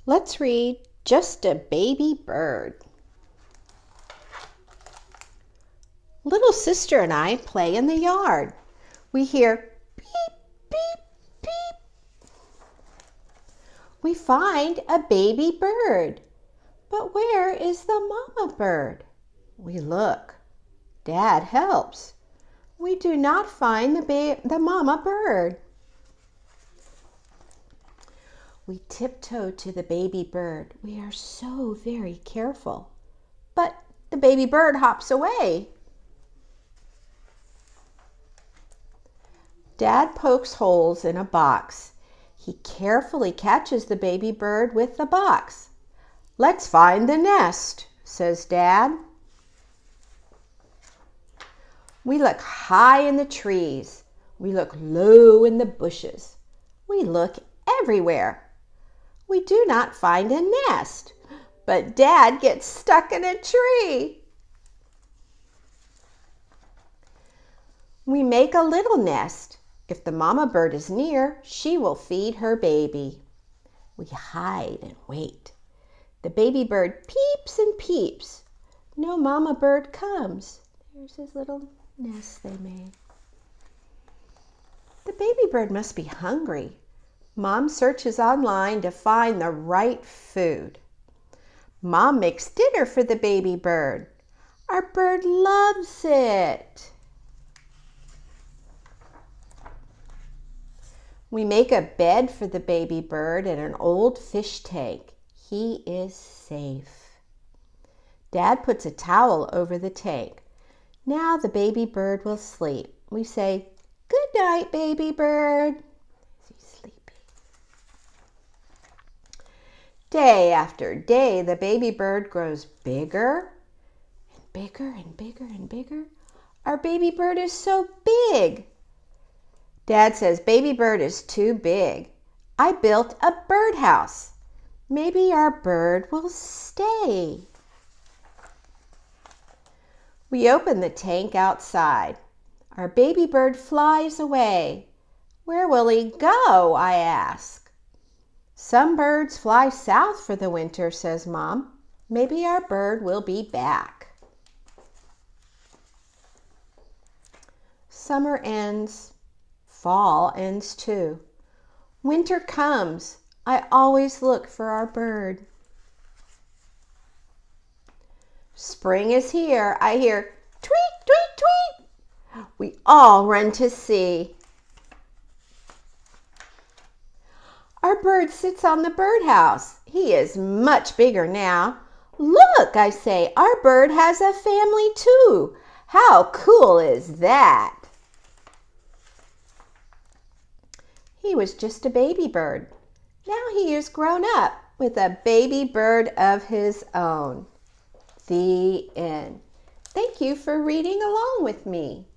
Let's read Just a Baby Bird. Little sister and I play in the yard. We hear beep, beep, beep. We find a baby bird. But where is the mama bird? We look. Dad helps. We do not find the mama bird. We tiptoe to the baby bird. We are so very careful. But the baby bird hops away. Dad pokes holes in a box. He carefully catches the baby bird with the box. Let's find the nest, says Dad. We look high in the trees. We look low in the bushes. We look everywhere. We do not find a nest, but Dad gets stuck in a tree. We make a little nest. If the mama bird is near, she will feed her baby. We hide and wait. The baby bird peeps and peeps. No mama bird comes. There's his little nest they made. The baby bird must be hungry. Mom searches online to find the right food. Mom makes dinner for the baby bird. Our bird loves it. We make a bed for the baby bird in an old fish tank. He is safe. Dad puts a towel over the tank. Now the baby bird will sleep. We say, "Good night, baby bird." He's sleepy. Day after day, the baby bird grows bigger and bigger and bigger and bigger. Our baby bird is so big. Dad says, "Baby bird is too big. I built a birdhouse. Maybe our bird will stay." We open the tank outside. Our baby bird flies away. Where will he go, I ask. Some birds fly south for the winter, says Mom. Maybe our bird will be back. Summer ends. Fall ends too. Winter comes. I always look for our bird. Spring is here. I hear tweet, tweet, tweet. We all run to see. Our bird sits on the birdhouse. He is much bigger now. Look, I say, our bird has a family too. How cool is that? He was just a baby bird. Now he is grown up with a baby bird of his own. The end. Thank you for reading along with me.